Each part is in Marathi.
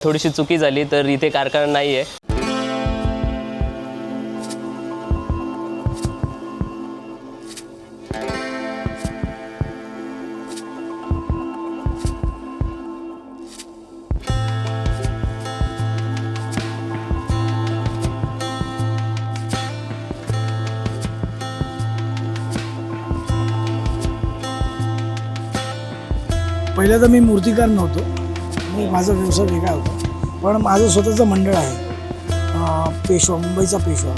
थोडीशी चुकी झाली तर इथे कारखाना नाही आहे. पहिलं तर मी मूर्तिकार नव्हतो, मी माझा व्यवसाय वेगळा होता. पण माझं स्वतःचं मंडळ आहे, पेशवा, मुंबईचा पेशवा.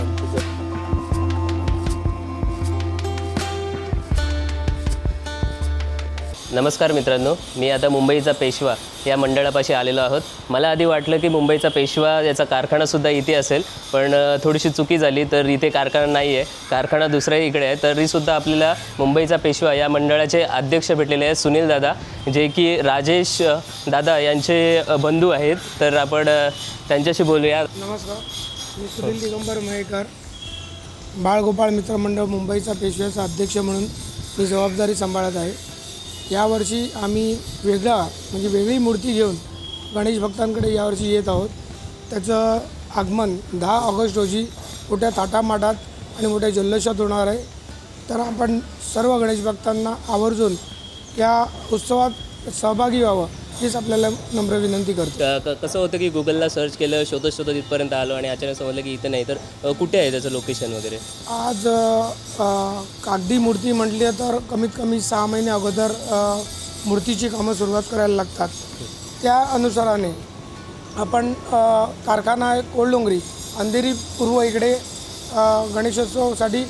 नमस्कार मित्रांनो, मी आता मुंबईचा पेशवा या मंडळापाशी आलेलो आहोत. मला आधी वाटलं की मुंबईचा पेशवा याचा कारखानासुद्धा इथे असेल, पण थोडीशी चुकी झाली तर इथे कारखाना नाही आहे, कारखाना दुसऱ्या इकडे आहे. तरीसुद्धा आपल्याला मुंबईचा पेशवा या मंडळाचे अध्यक्ष भेटलेले आहेत, सुनील दादा, जे की राजेश दादा यांचे बंधू आहेत. तर आपण त्यांच्याशी बोलूया. नमस्कार, मी सुनील दिगंबर मयेकर, बाळगोपाळ मित्र मंडळ मुंबईचा पेशव्याचा अध्यक्ष म्हणून मी जबाबदारी सांभाळत आहे. यावर्षी आम्ही वेगळी मूर्ती घेऊन गणेश भक्तांकडे यावर्षी येत आहोत. त्याचं आगमन 10 ऑगस्ट रोजी मोठ्या थाटामाटात आणि मोठ्या जल्लोषात होणार आहे. तर आपण सर्व गणेश भक्तांना आवर्जून या उत्सवात सहभागी व्हावं हीच आपल्याला नम्र विनंती करतो. कसं होतं की गुगलला सर्च केलं, शोधत इथपर्यंत आलो आणि अचानक समजलं की इथं नाही, तर कुठे आहे त्याचं लोकेशन वगैरे? आज कागदी मूर्ती म्हटली तर कमीत कमी 6 महिने अगोदर मूर्तीची कामं सुरुवात करायला लागतात. त्या अनुसाराने आपण कारखाना आहे कोळडोंगरी अंधेरी पूर्व इकडे गणेशोत्सवासाठी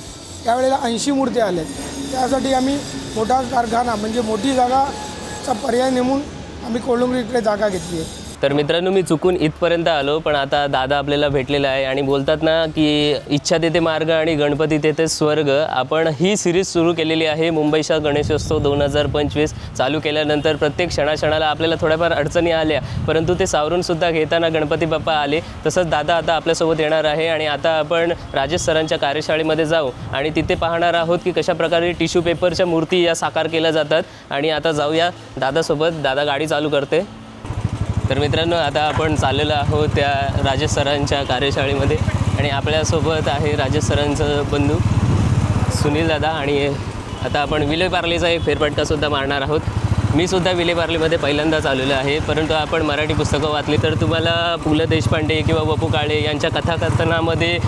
त्यावेळेला 80 मूर्त्या आल्या. त्यासाठी आम्ही मोठा कारखाना म्हणजे मोठी जागाचा पर्याय नेमून आम्ही कोळडोंगरी इकडे जागा घेतली आहे. तर मित्रांनो, मी चुकून इथपर्यंत आलो, पण आता दादा आपल्याला भेटलेला आहे आणि बोलतात ना की इच्छा तेथे मार्ग आणि गणपती तेथे स्वर्ग. आपण ही सिरीज सुरू केलेली आहे मुंबईचा गणेशोत्सव 2025 चालू केल्यानंतर प्रत्येक क्षणाक्षणाला आपल्याला थोड्याफार अडचणी आल्या, परंतु ते सावरूनसुद्धा घेताना गणपती बाप्पा आले. तसंच दादा आता आपल्यासोबत येणार आहे आणि आता आपण राजेश सरांच्या कार्यशाळेमध्ये जाऊ आणि तिथे पाहणार आहोत की कशाप्रकारे टिश्यू पेपरच्या मूर्ती या साकार केल्या जातात. आणि आता जाऊया दादासोबत. दादा गाडी चालू करते. तर मित्रांनो, आता आपण चाललेलो आहोत त्या राजेश सरांच्या कार्यशाळेमध्ये आणि आपल्यासोबत आहे राजेश सरांचं बंधू सुनील दादा. आणि आता आपण विलेपार्लेचा एक फेरफटकासुद्धा मारणार आहोत. मी सुद्धा विलेपार्लेमध्ये पहिल्यांदाच आलेलो आहे, परंतु आपण मराठी पुस्तकं वाचली तर तुम्हाला पु ल देशपांडे किंवा वपू काळे यांच्या कथाकथनामध्ये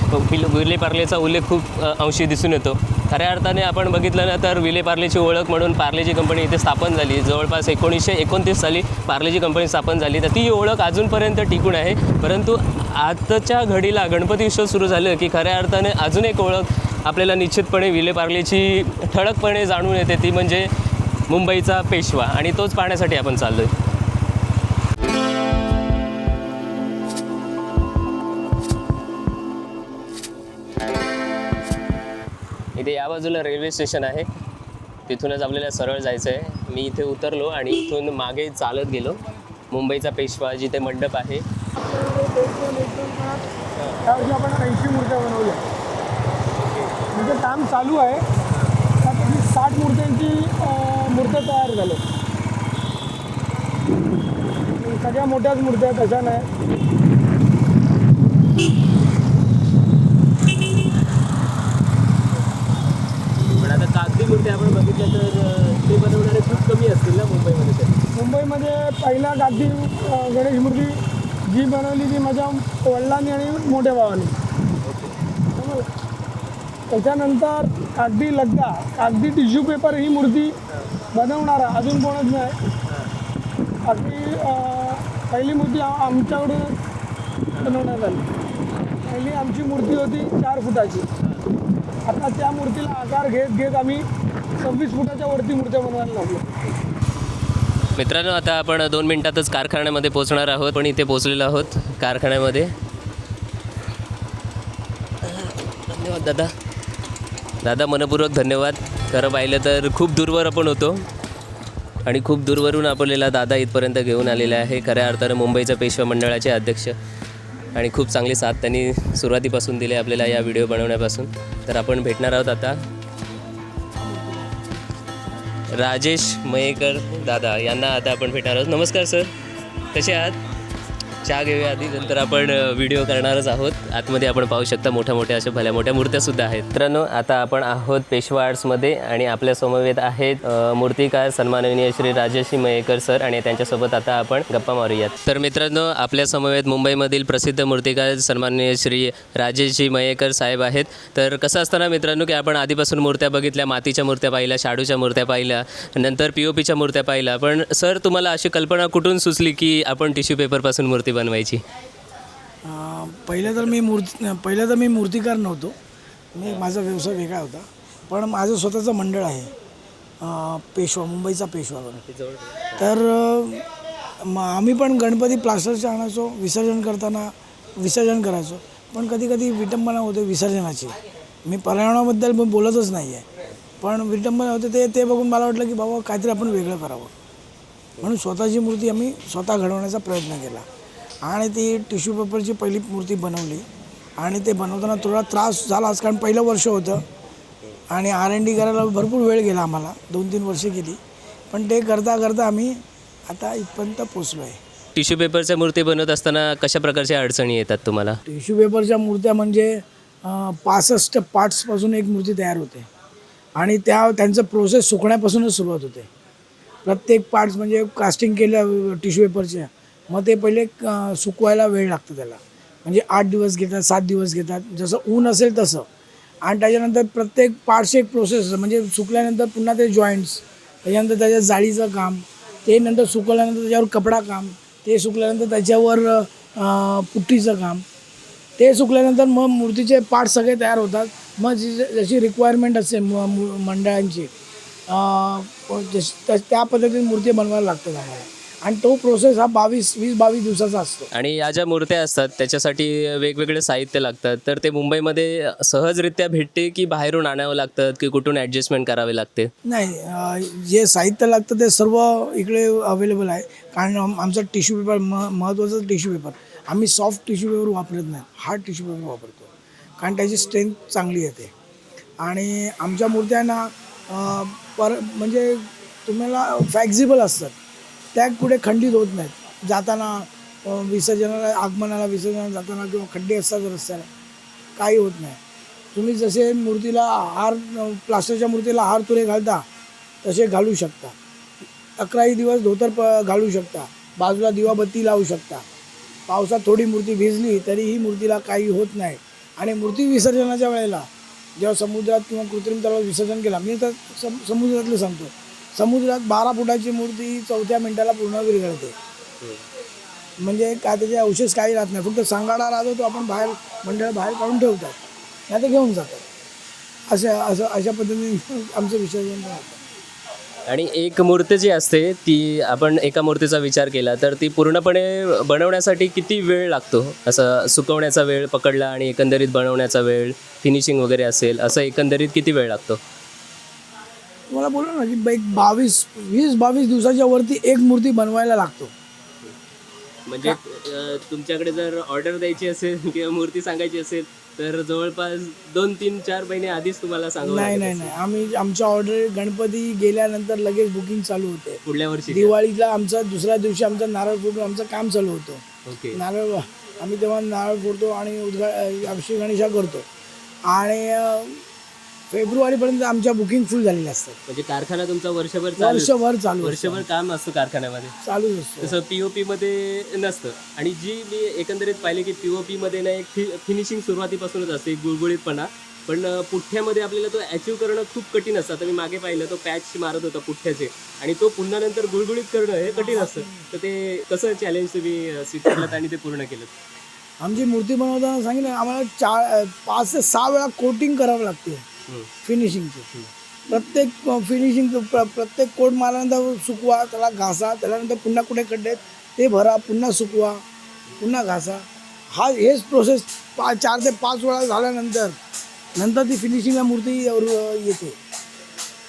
विलेपार्लेचा उल्लेख खूप अंशी दिसून येतो. खऱ्या अर्थाने आपण बघितलं ना तर विलेपार्लेची ओळख म्हणून पार्लेजी कंपनी इथे स्थापन झाली. जवळपास 1929 साली पार्लेजी कंपनी स्थापन झाली. तर ती ओळख अजूनपर्यंत टिकून आहे. परंतु आताच्या घडीला गणपती उत्सव सुरू झालं की खऱ्या अर्थाने अजून एक ओळख आपल्याला निश्चितपणे विलेपार्लेची ठळकपणे जाणून येते, ती म्हणजे मुंबईचा पेशवा. आणि तोच पाहण्यासाठी आपण चाललो आहे. इथे या बाजूला रेल्वे स्टेशन आहे, तिथूनच आपल्याला सरळ जायचं आहे. मी इथे उतरलो आणि इथून मागे चालत गेलो. मुंबईचा पेशवा जिथे मंडप आहे. त्यावर्षी आपण 80 मूर्त्या बनवल्या. म्हणजे काम चालू आहे. त्यापैकी 60 मूर्त्यांची मूर्त्या तयार झाल्या. सगळ्या मोठ्याच मूर्त्या तशा नाही. पण आता कागदी मूर्ती आपण बघितलं तर ते बनवणारे खूप कमी असतील ना मुंबईमध्ये? तर मुंबईमध्ये पहिला कागदी गणेश मूर्ती जी बनवली ती माझ्या वडिलांनी आणि मोठ्या भावाने. त्याच्यानंतर कागदी लगदा, कागदी टिश्यू पेपर ही मूर्ती बनवणारा अजून कोणच नाही. कागदी पहिली मूर्ती आमच्याकडून बनवण्यात आली. पहिली आमची मूर्ती होती 4 फुटाची. आता त्या मूर्तीला आकार घेत आम्ही 26 फुटाच्या वरती मूर्त्या बनवायला लागलो. मित्रांनो, आता आपण 2 मिनिटातच कारखान्यामध्ये पोहोचणार आहोत. पण इथे पोहोचलेलो आहोत कारखान्यामध्ये. धन्यवाद दादा. दादा मनपूर्वक धन्यवाद. खरं पाहिलं तर खूप दूरवर आपण होतो आणि खूप दूरवरून आपल्याला दादा इथपर्यंत घेऊन आलेला आहे. खऱ्या अर्थानं मुंबईच्या पेशवा मंडळाचे अध्यक्ष आणि खूप चांगली साथ त्यांनी सुरुवातीपासून दिली आपल्याला या व्हिडिओ बनवण्यापासून. तर आपण भेटणार आहोत आता राजेश मयेकर दादा यांना. आता आपण भेटणार आहोत. नमस्कार सर, कसे आहात? चहा घेऊया आधी, नंतर आपण व्हिडिओ करणारच आहोत. आतमध्ये आपण पाहू शकता मोठ्या मोठ्या अशा भल्या मोठ्या मूर्त्यासुद्धा आहेत. मित्रांनो, आता आपण आहोत पेशवा आर्ट्समध्ये आणि आपल्या समवेत आहेत मूर्तिकार सन्माननीय श्री राजेशजी मयेकर सर आणि त्यांच्यासोबत आता आपण गप्पा मारूयात. तर मित्रांनो, आपल्या समवेत मुंबईमधील प्रसिद्ध मूर्तिकार सन्माननीय श्री राजेशजी मयेकर साहेब आहेत. तर कसं असताना मित्रांनो की आपण आधीपासून मूर्त्या बघितल्या, मातीच्या मूर्त्या पाहिल्या, शाडूच्या मूर्त्या पाहिल्या, नंतर POPच्या मूर्त्या पाहिल्या. पण सर, तुम्हाला अशी कल्पना कुठून सुचली की आपण टिश्यू पेपरपासून मूर्ती बनवायची? पहिलं तर मी मूर्तिकार नव्हतो. माझा व्यवसाय वेगळा होता. पण माझं स्वतःचं मंडळ आहे, पेशवा, मुंबईचा पेशवा म्हणून. तर आम्ही पण गणपती प्लास्टरचे आणायचो, विसर्जन करायचो. पण कधी कधी विटंबना होते विसर्जनाची. मी पर्यावरणाबद्दल बोलतच नाही आहे, पण विटंबना होते ते बघून मला वाटलं की बाबा काहीतरी आपण वेगळं करावं. म्हणून स्वतःची मूर्ती आम्ही स्वतः घडवण्याचा प्रयत्न केला आणि ती टिश्यू पेपरची पहिली मूर्ती बनवली. आणि ते बनवताना थोडा त्रास झालाच, कारण पहिलं वर्ष होतं आणि R&D करायला भरपूर वेळ गेला आम्हाला, 2-3 वर्षे गेली. पण ते करता करता आम्ही आता इथपर्यंत पोचलो आहे. टिश्यू पेपरच्या मूर्ती बनवत असताना कशा प्रकारच्या अडचणी येतात तुम्हाला? टिश्यू पेपरच्या मूर्त्या म्हणजे 65 पार्ट्सपासून एक मूर्ती तयार होते आणि त्यांचं प्रोसेस सुकण्यापासूनच सुरुवात होते. प्रत्येक पार्ट्स म्हणजे कास्टिंग केलं टिश्यू पेपरच्या, मग ते पहिले सुकवायला वेळ लागतो त्याला. म्हणजे 8 दिवस घेतात, 7 दिवस घेतात, जसं ऊन असेल तसं. आणि त्याच्यानंतर प्रत्येक पार्टची एक प्रोसेस, म्हणजे सुकल्यानंतर पुन्हा ते जॉईंट्स, त्याच्यानंतर त्याच्या जाळीचं काम, ते नंतर सुकवल्यानंतर त्याच्यावर कपडा काम, ते सुकल्यानंतर त्याच्यावर पुट्टीचं काम, ते सुकल्यानंतर मग मूर्तीचे पार्ट सगळे तयार होतात. मग जशी रिक्वायरमेंट असते मंडळांची, त्या पद्धतीने मूर्ती बनवायला लागतात आम्हाला. आणि तो प्रोसेस हा 20-22 दिवसाचा असतो. आणि या ज्या मूर्त्या असतात त्याच्यासाठी वेगवेगळे साहित्य लागतात, तर ते मुंबईमध्ये सहजरित्या भेटते की बाहेरून आणावं लागतात की कुठून ॲडजस्टमेंट करावे लागते? नाही, जे साहित्य लागतं ते सर्व इकडे अवेलेबल आहे. कारण आमचा टिश्यू पेपर महत्त्वाचा टिश्यू पेपर, आम्ही सॉफ्ट टिश्यू पेपर वापरत नाही, हार्ड टिश्यू पेपर वापरतो. कारण त्याची स्ट्रेंथ चांगली येते. आणि आमच्या मूर्त्यांना म्हणजे तुम्हाला फ्लेक्झिबल असतात, त्या पुढे खंडित होत नाहीत. जाताना विसर्जनाला जाताना किंवा खड्डे असतात रस्त्याला, काही होत नाही. तुम्ही जसे मूर्तीला प्लास्टरच्या मूर्तीला हार तुरे घालता तसे घालू शकता. 11 दिवस धोतर घालू शकता, बाजूला दिवाबत्ती लावू शकता. पावसात थोडी मूर्ती भिजली तरीही मूर्तीला काही होत नाही. आणि मूर्ती विसर्जनाच्या वेळेला जेव्हा समुद्रात किंवा कृत्रिम तलावात विसर्जन केला, मी तर समुद्रातलं सांगतो, समुद्रात 12 फुटाची मूर्ती 4थ्या मिनिटाला पूर्ण विरघळते. म्हणजे काय त्याचे अवशेष काही राहत नाही, फक्त सांगाडा राहतो, तो आपण मंडळ बाहेर काढून ठेवतात, नाही तर घेऊन जातात. अशा पद्धतीने आमचं विसर्जन राहतं. आणि एक मूर्ती जी असते ती, आपण एका मूर्तीचा विचार केला तर ती पूर्णपणे बनवण्यासाठी किती वेळ लागतो? असं सुकवण्याचा वेळ पकडला आणि एकंदरीत बनवण्याचा वेळ, फिनिशिंग वगैरे असेल, असं एकंदरीत किती वेळ लागतो? तुम्हाला बोललो ना की एक 20-22 दिवसाच्या वरती एक मूर्ती बनवायला लागतो. म्हणजे तुमच्याकडे जर ऑर्डर द्यायची असेल किंवा मूर्ती सांगायची असेल तर जवळपास 2-3-4 महिने आधीच तुम्हाला सांगावं लागेल? नाही, आम्ही आमच्या ऑर्डर गणपती गेल्यानंतर लगेच बुकिंग चालू होते. पुढल्या वर्षी दिवाळीला आमचा दुसऱ्या दिवशी आमचा नारळ फोडून आमचं काम चालू होतं. ओके. नारळ आम्ही तेव्हा नारळ फोडतो आणि अभिषेक गणेशा करतो. आणि फेब्रुवारीपर्यंत आमच्या बुकिंग फुल झालेल्या असतात. म्हणजे कारखाना तुमचा वर्षभर वर्षभर काम असतं कारखान्यामध्ये? चालूच असतं. तसं POP मध्ये नसतं. आणि जी मी एकंदरीत पाहिले की POP मध्ये ना एक फिनिशिंग सुरुवातीपासूनच असते, एक गुळगुळीतपणा. पण पुठ्ठ्यामध्ये आपल्याला तो अचीव करणं खूप कठीण असतं. आता मी मागे पाहिलं, तो पॅच मारत होता पुठ्ठ्याचे आणि तो पुन्हा नंतर गुळगुळीत करणं हे कठीण असतं. तर ते कसं चॅलेंज तुम्ही स्वीकारलात आणि ते पूर्ण केलं? आमची मूर्ती बनवताना सांगितलं, आम्हाला 5 ते 6 वेळा कोटिंग करावं लागते फिनिशिंगची. प्रत्येक कोट मारल्यानंतर सुकवा, त्याला घासा, त्याच्यानंतर पुन्हा कुठे खड्डे ते भरा, पुन्हा सुकवा, पुन्हा घासा. हेच प्रोसेस 4 ते 5 वेळा झाल्यानंतर ती फिनिशिंगला मूर्ती येते.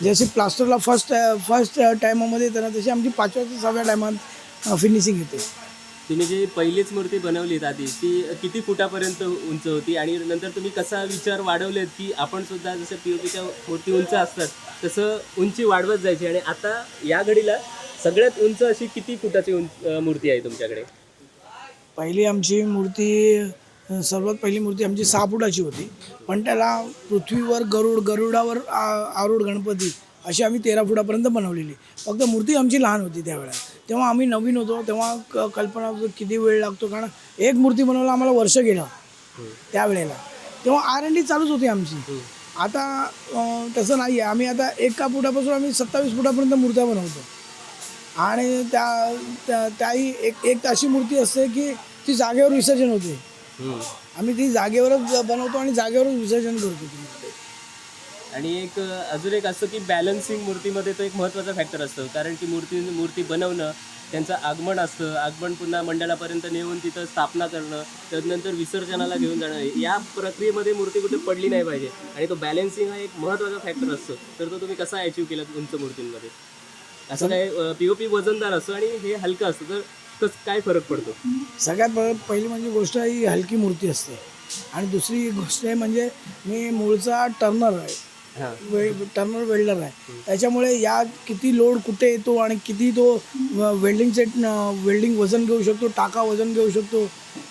जशी प्लास्टरला फर्स्ट टायमामध्ये येते ना, तशी आमची 5व्या ते 6व्या टायमात फिनिशिंग येते. तुम्ही जी पहिलीच मूर्ती बनवलीत आधी, ती किती फुटापर्यंत उंच होती आणि नंतर तुम्ही कसा विचार वाढवलेत की आपण सुद्धा जसं POPच्या मूर्ती उंच असतात तसं उंची वाढवत जायची, आणि आता या घडीला सगळ्यात उंच अशी किती फुटाची मूर्ती आहे तुमच्याकडे? पहिली आमची मूर्ती सर्वात पहिली मूर्ती आमची 6 फुटाची होती, पण त्याला पृथ्वीवर गरुडावर आरूढ गणपती अशी आम्ही 13 फुटापर्यंत बनवलेली. फक्त मूर्ती आमची लहान होती त्यावेळेला. तेव्हा आम्ही नवीन होतो, तेव्हा कल्पना होती किती वेळ लागतो, कारण एक मूर्ती बनवायला आम्हाला वर्ष गेलं त्यावेळेला. तेव्हा R&D चालूच होती आमची. आता तसं नाही आहे. आम्ही आता 1 फुटापासून आम्ही 27 फुटापर्यंत मूर्त्या बनवतो. आणि त्याही एक अशी मूर्ती असते की ती जागेवर विसर्जन होते. आम्ही ती जागेवरच बनवतो आणि जागेवरच विसर्जन करतो ती मूर्ती. आणि एक अजून एक असतं की बॅलन्सिंग मूर्तीमध्ये तो एक महत्त्वाचा फॅक्टर असतो, कारण की मूर्ती बनवणं, त्यांचं आगमन असतं, आगमन पुन्हा मंडळापर्यंत नेऊन तिथं स्थापना करणं, त्यानंतर विसर्जनाला घेऊन जाणं, या प्रक्रियेमध्ये मूर्ती कुठे पडली नाही पाहिजे. आणि तो बॅलन्सिंग हा एक महत्त्वाचा फॅक्टर असतो. तर तो तुम्ही कसा अचीव केला उंच मूर्तींमध्ये? असं काय POP वजनदार असतं आणि हे हलकं असतं, तर कसं काय फरक पडतो? सगळ्यात पहिली म्हणजे गोष्ट ही हलकी मूर्ती असते. आणि दुसरी गोष्ट आहे म्हणजे मी मूळचा टर्नर आहे, टर्नर वेल्डर आहे. त्याच्यामुळे या किती लोड कुठे येतो आणि किती तो वेल्डिंग वजन घेऊ शकतो, टाका वजन घेऊ शकतो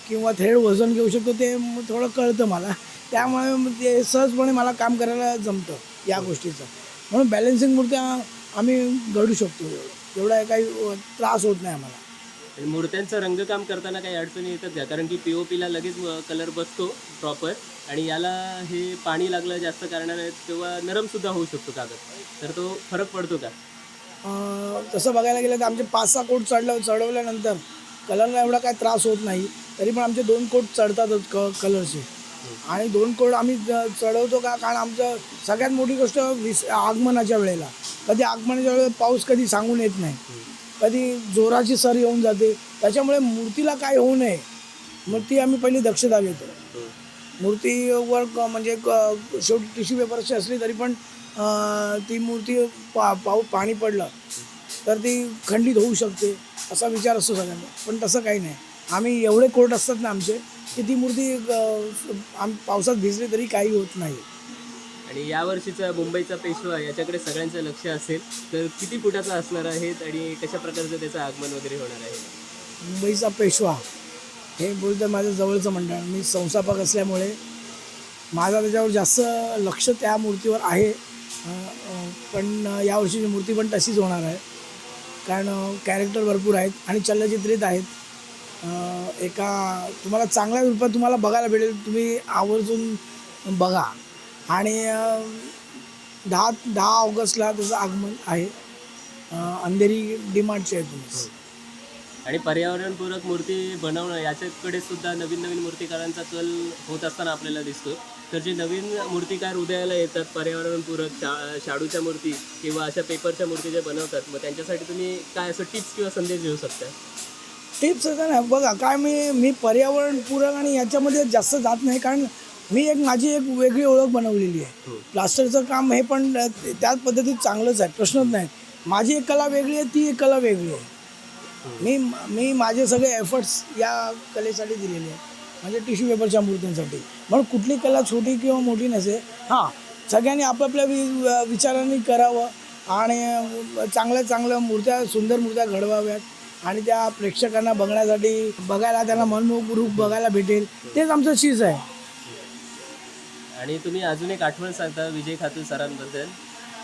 किंवा थ्रेड वजन घेऊ शकतो, ते थोडं कळतं मला. त्यामुळे ते सहजपणे मला काम करायला जमतं या गोष्टीचं. म्हणून बॅलन्सिंग मूर्त्या आम्ही घडू शकतो, एवढा काही त्रास होत नाही आम्हाला. आणि मूर्त्यांचं रंगकाम करताना काही अडचणी येतात का? कारण की POPला लगेच कलर बसतो प्रॉपर, आणि याला हे पाणी लागलं जास्त कारणाने तेव्हा नरमसुद्धा होऊ शकतो कागद, तर तो फरक पडतो का? तसं बघायला गेलं तर आमचे 5-6 कोट चढवल्यानंतर कलरला एवढा काय त्रास होत नाही. तरी पण आमचे 2 कोट चढतातच कलरचे. आणि 2 कोट आम्ही चढवतो का, कारण आमचं सगळ्यात मोठी गोष्ट आगमनाच्या वेळेला. कधी आगमनाच्या वेळेला पाऊस कधी सांगून येत नाही, कधी जोराची सर येऊन जाते. त्याच्यामुळे मूर्तीला काय होऊ नये मूर्ती आम्ही पहिली दक्षता घेतो. मूर्तीवर म्हणजे शेवटी टिश्यू पेपरची असली तरी पण ती मूर्ती पाणी पडलं तर ती खंडित होऊ शकते असा विचार असतो सगळ्यांना. पण तसं काही नाही. आम्ही एवढे कोर्ट असतात ना आमचे की ती मूर्ती पावसात भिजली तरी काही होत नाही. आणि यावर्षीचा मुंबईचा पेशवा याच्याकडे सगळ्यांचं लक्ष असेल, तर किती फुटाचा असणार आहे आणि कशा प्रकारचं त्याचं आगमन वगैरे होणार आहे? मुंबईचा पेशवा हे बोलतं माझं जवळचं मंडळ. मी संस्थापक असल्यामुळे माझा त्याच्यावर जास्त लक्ष त्या मूर्तीवर आहे. पण यावर्षीची मूर्ती पण तशीच होणार आहे, कारण कॅरेक्टर भरपूर आहेत आणि चलचित्रित आहेत. तुम्हाला चांगल्या रूपात तुम्हाला बघायला भेटेल, तुम्ही आवर्जून बघा. आणि 10 ऑगस्टला त्याचं आगमन आहे. अंधेरी डिमांडचे आहे तुम्ही. आणि पर्यावरणपूरक मूर्ती बनवणं याच्याकडे सुद्धा नवीन नवीन मूर्तिकारांचा कल होत असताना आपल्याला दिसतो. तर जे नवीन मूर्तिकार उदयाला येतात, पर्यावरणपूरक शाडूच्या मूर्ती किंवा अशा पेपरच्या मूर्ती जे बनवतात, मग त्यांच्यासाठी तुम्ही काय असं टिप्स किंवा संदेश देऊ शकता? टिप्स असं नाही बघा, काय मी पर्यावरणपूरक आणि याच्यामध्ये जास्त जात नाही, कारण माझी एक वेगळी ओळख बनवलेली आहे. प्लास्टरचं काम हे पण त्याच पद्धतीत चांगलंच आहे, प्रश्नच नाही. माझी एक कला वेगळी आहे, ती एक कला वेगळी आहे. मी माझे सगळे एफर्ट्स या कलेसाठी दिलेले आहेत, म्हणजे टिश्यू पेपरच्या मूर्तींसाठी. म्हणून कुठली कला छोटी किंवा मोठी नसेल. हां, सगळ्यांनी आपापल्या विचारांनी करावं आणि चांगल्या मूर्त्या, सुंदर मूर्त्या घडवाव्यात आणि त्या प्रेक्षकांना बघायला त्यांना मनमोहक रूप बघायला भेटेल, तेच आमचं चीज आहे. आणि तुम्ही अजून एक आठवण सांगता विजय खातू सरांबद्दल,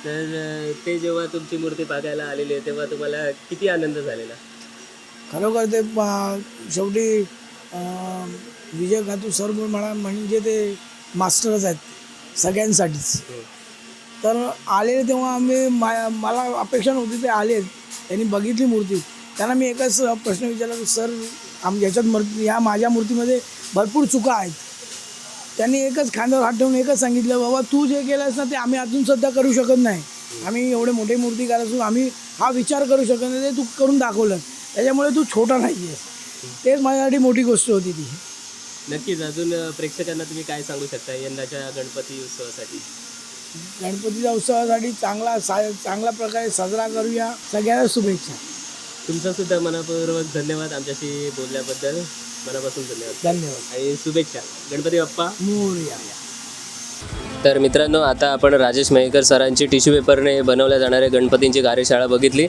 तर ते जेव्हा तुमची मूर्ती बघायला आलेली आहे तेव्हा तुम्हाला किती आनंद झालेला? खरोखर ते शेवटी विजय खातू सर म्हणजे ते मास्टरच आहेत सगळ्यांसाठीच. तर आले तेव्हा मला अपेक्षा नव्हती, ते आले, त्यांनी बघितली मूर्ती. त्यांना मी एकच प्रश्न विचारला की सर ह्या माझ्या मूर्तीमध्ये भरपूर चुका आहेत. त्यांनी एकच खांद्यावर हात ठेवून एकच सांगितलं, बाबा तू जे केलंस ना ते आम्ही अजून सध्या करू शकत नाही. आम्ही एवढे मोठे मूर्तिकार असून आम्ही हा विचार करू शकत नाही, ते तू करून दाखवलं, त्याच्यामुळे तू छोटा नाही आहेस. तेच माझ्यासाठी मोठी गोष्ट होती ती. नक्कीच. अजून प्रेक्षकांना तुम्ही काय सांगू शकता यंदाच्या गणपती उत्सवासाठी? गणपतीच्या उत्सवासाठी चांगल्या प्रकारे साजरा करूया. सगळ्यांना शुभेच्छा. तुमचा सुद्धा मनापूर्वक धन्यवाद आमच्याशी बोलल्याबद्दल. मनापासून धन्यवाद आणि शुभेच्छा. गणपती बाप्पा मोरया. तर मित्रांनो, आता आपण राजेश मयेकर सरांची टिश्यू पेपरने बनवल्या जाणाऱ्या गणपतींची कार्यशाळा बघितली.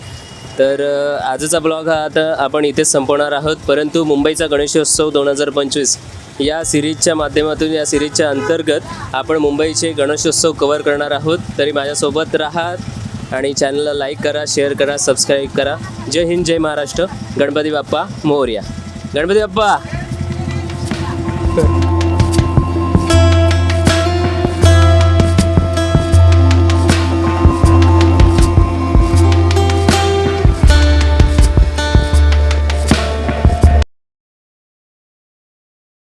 तर आजचा ब्लॉग हा आता आपण इथेच संपवणार आहोत, परंतु मुंबईचा गणेशोत्सव 2025 या सिरीजच्या माध्यमातून, या सिरीजच्या अंतर्गत आपण मुंबईचे गणेशोत्सव कव्हर करणार आहोत. तरी माझ्यासोबत राहा आणि चॅनलला लाईक करा, शेअर करा, सबस्क्राईब करा. जय हिंद, जय महाराष्ट्र. गणपती बाप्पा मोरया. गणपती बाप्पा.